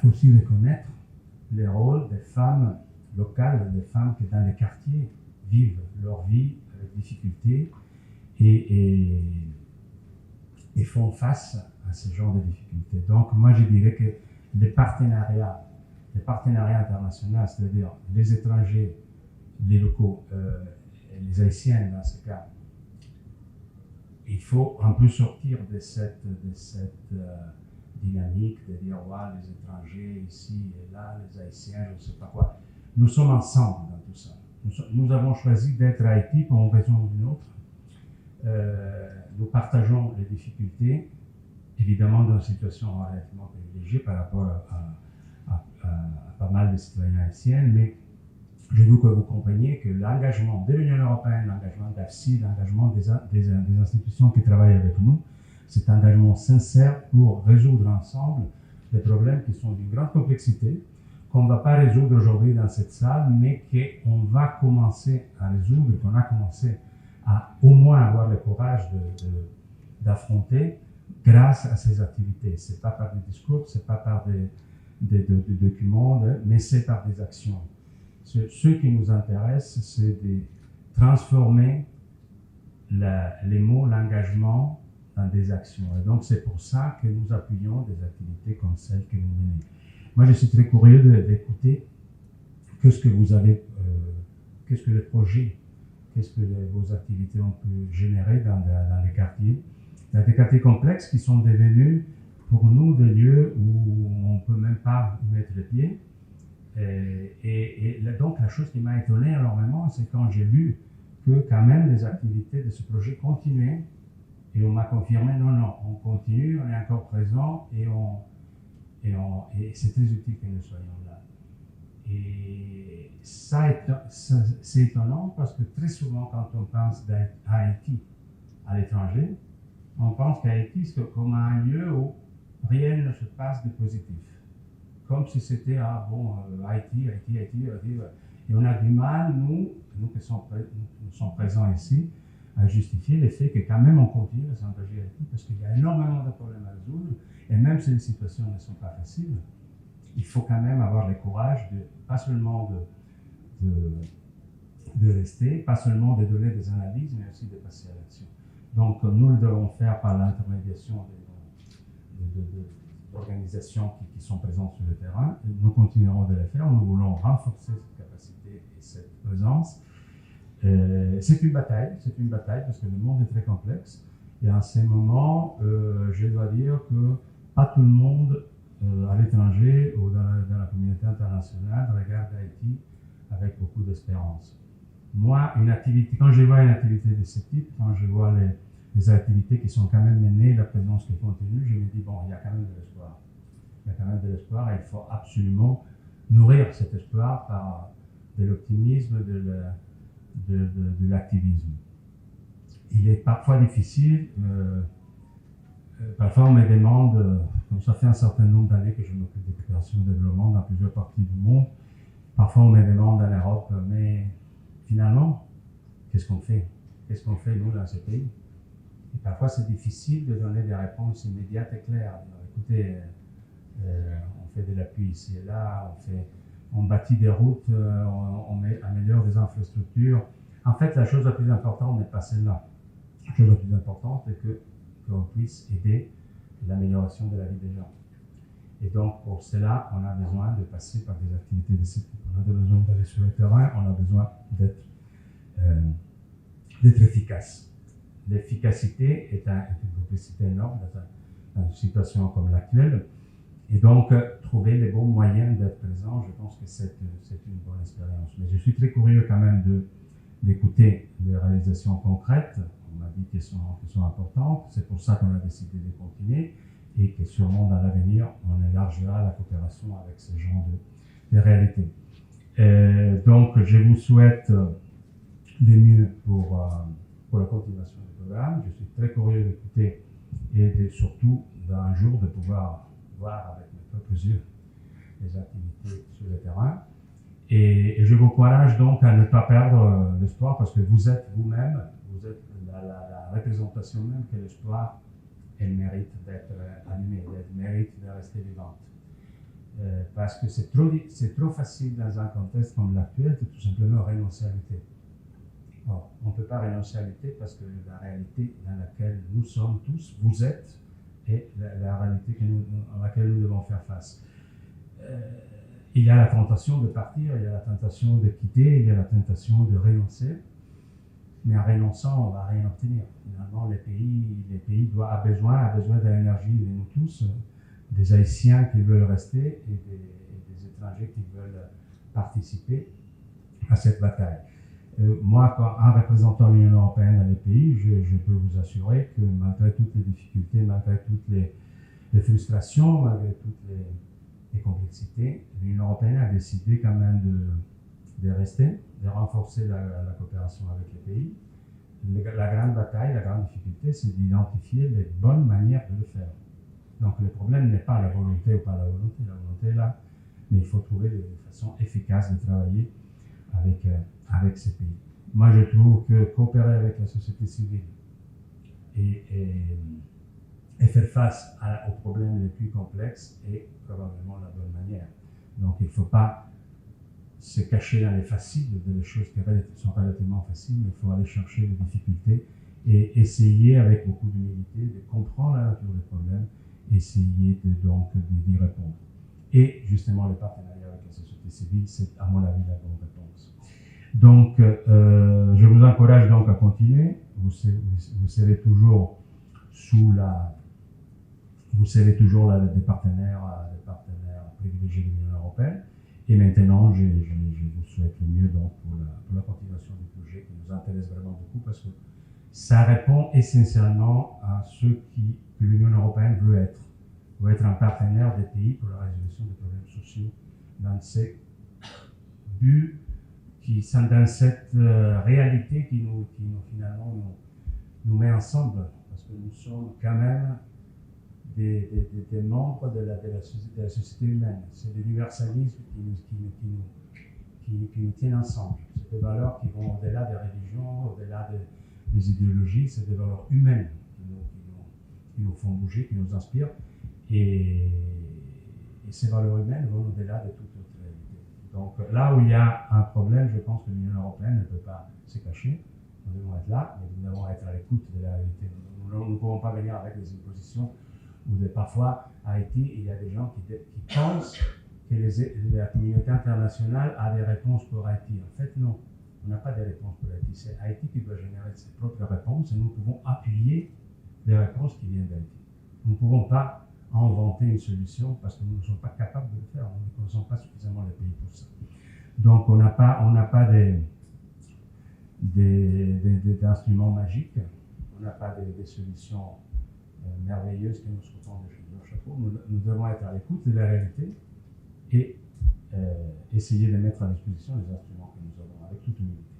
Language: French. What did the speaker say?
faut aussi reconnaître le rôle des femmes locales, des femmes qui dans les quartiers vivent leur vie avec difficulté et font face à ce genre de difficultés. Donc moi je dirais que les partenariats internationaux, c'est-à-dire les étrangers, les locaux, les Haïtiens dans ce cas, il faut un peu sortir de cette dynamique de dire ouais, les étrangers ici et là, les Haïtiens, je ne sais pas quoi. Nous sommes ensemble dans tout ça. Nous avons choisi d'être à Haïti pour une raison ou une autre. Nous partageons les difficultés, évidemment dans une situation relativement privilégiée par rapport à pas mal de citoyens haïtiens, mais je veux que vous compreniez que l'engagement de l'Union européenne, l'engagement d'AFSI, l'engagement des institutions qui travaillent avec nous, c'est un engagement sincère pour résoudre ensemble des problèmes qui sont d'une grande complexité, qu'on ne va pas résoudre aujourd'hui dans cette salle, mais qu'on va commencer à résoudre, qu'on a commencé à au moins avoir le courage d'affronter grâce à ces activités. Ce n'est pas par des discours, ce n'est pas par des documents, mais c'est par des actions. Ce qui nous intéresse, c'est de transformer les mots, l'engagement dans des actions. Et donc, c'est pour ça que nous appuyons des activités comme celles que vous menez. Moi, je suis très curieux d'écouter qu'est-ce que vous avez, qu'est-ce que les projets, qu'est-ce que vos activités ont pu générer dans les quartiers. Il y a des quartiers complexes qui sont devenus, pour nous, des lieux où on ne peut même pas y mettre les pieds. Et donc, la chose qui m'a étonné énormément, c'est quand j'ai lu que quand même les activités de ce projet continuaient, et on m'a confirmé, non, on continue, on est encore présent, et c'est très utile que nous soyons là. Et ça, c'est étonnant parce que très souvent, quand on pense à Haïti à l'étranger, on pense qu'Haïti, c'est comme un lieu où rien ne se passe de positif. Comme si c'était, Haïti. Et on a du mal, nous qui sommes présents ici, à justifier le fait que quand même on continue à s'engager à Haïti parce qu'il y a énormément de problèmes à résoudre. Et même si les situations ne sont pas faciles, il faut quand même avoir le courage pas seulement de rester, pas seulement de donner des analyses, mais aussi de passer à l'action. Donc nous le devons faire par l'intermédiation d'organisations qui sont présentes sur le terrain. Et nous continuerons de le faire. Nous voulons renforcer cette capacité et cette présence. C'est une bataille parce que le monde est très complexe. Et en ces moments, je dois dire que pas tout le monde à l'étranger ou dans la communauté internationale regarde Haïti avec beaucoup d'espérance. Moi, quand je vois une activité de ce type, quand je vois les activités qui sont quand même menées, la présence qui continue, je me dis, bon, il y a quand même de l'espoir. Il y a quand même de l'espoir et il faut absolument nourrir cet espoir par de l'optimisme, de l'activisme. Il est parfois difficile, parfois on me demande, comme ça fait un certain nombre d'années que je m'occupe des coopérations de développement dans plusieurs parties du monde, parfois on me demande en Europe, mais finalement, qu'est-ce qu'on fait? Qu'est-ce qu'on fait nous dans ce pays? Et parfois c'est difficile de donner des réponses immédiates et claires. Alors, écoutez, on fait de l'appui ici et là, on bâtit des routes, on améliore des infrastructures. En fait, la chose la plus importante n'est pas celle-là. La chose la plus importante est qu'on puisse aider l'amélioration de la vie des gens. Et donc, pour cela, on a besoin de passer par des activités de ce type. On a besoin d'aller sur le terrain, on a besoin d'être efficace. L'efficacité est une complexité énorme dans une situation comme l'actuelle. Et donc, trouver les bons moyens d'être présent, je pense que c'est une bonne expérience. Mais je suis très curieux quand même d'écouter les réalisations concrètes. On m'a dit qu'elles sont importantes. C'est pour ça qu'on a décidé de continuer et que sûrement dans l'avenir, on élargira la coopération avec ces genres de réalités. Donc, je vous souhaite le mieux pour la continuation du programme. Je suis très curieux d'écouter et surtout d'un jour de pouvoir voir avec mes propres yeux les activités sur le terrain. Et je vous encourage donc à ne pas perdre l'espoir parce que vous êtes vous-même, vous êtes la représentation même que l'espoir, elle mérite d'être allumée, elle mérite de rester vivante. Parce que c'est trop facile dans un contexte comme l'actuel de tout simplement renoncer à lutter. Bon, on ne peut pas renoncer à lutter parce que la réalité dans laquelle nous sommes tous, vous êtes, est la réalité à laquelle nous devons faire face. Il y a la tentation de partir, il y a la tentation de quitter, il y a la tentation de renoncer. Mais en renonçant, on ne va rien obtenir. Finalement, les pays a besoin de l'énergie de nous tous, des Haïtiens qui veulent rester et des étrangers qui veulent participer à cette bataille. Moi, en représentant l'Union européenne dans les pays, je peux vous assurer que malgré toutes les difficultés, malgré toutes les frustrations, malgré toutes les complexités, l'Union européenne a décidé quand même de rester, de renforcer la coopération avec les pays. La grande bataille, la grande difficulté, c'est d'identifier les bonnes manières de le faire. Donc le problème n'est pas la volonté ou pas la volonté est là, mais il faut trouver des façons efficaces de travailler avec ces pays. Moi, je trouve que coopérer avec la société civile et faire face aux problèmes les plus complexes est probablement la bonne manière. Donc, il ne faut pas se cacher dans les faciles, des choses qui sont relativement faciles, mais il faut aller chercher les difficultés et essayer, avec beaucoup d'humilité, de comprendre la nature des problèmes, essayer d'y répondre. Et justement, le partenariat avec la société civile, c'est à mon avis la bonne réponse. Donc, je vous encourage donc à continuer. Vous serez toujours des partenaires privilégiés de l'Union européenne. Et maintenant, je vous souhaite le mieux donc pour la continuation du projet qui nous intéresse vraiment beaucoup parce que ça répond essentiellement à ce que l'Union européenne veut être un partenaire des pays pour la résolution des problèmes sociaux dans ces buts qui sont dans cette réalité qui nous finalement nous met ensemble parce que nous sommes quand même des membres de la société humaine. C'est l'universalisme qui nous tient ensemble. C'est des valeurs qui vont au-delà des religions, au-delà des idéologies, c'est des valeurs humaines qui nous font bouger, qui nous inspirent. Et ces valeurs humaines vont au-delà de toute autre réalité. Donc là où il y a un problème, je pense que l'Union européenne ne peut pas se cacher. Nous devons être là, mais nous devons être à l'écoute de la réalité. Nous ne pouvons pas venir avec des impositions où parfois à Haïti, il y a des gens qui pensent que la communauté internationale a des réponses pour Haïti. En fait, non. On n'a pas de réponse pour Haïti. C'est Haïti qui doit générer ses propres réponses et nous pouvons appuyer les réponses qui viennent d'Haïti. Nous ne pouvons pas inventer une solution parce que nous ne sommes pas capables de le faire. Nous ne connaissons pas suffisamment les pays pour ça. Donc, on n'a pas d'instruments magiques. On n'a pas des solutions merveilleuses qui nous sortent de leur chapeau. Nous devons être à l'écoute de la réalité et essayer de mettre à disposition les instruments que nous avons avec toute humilité.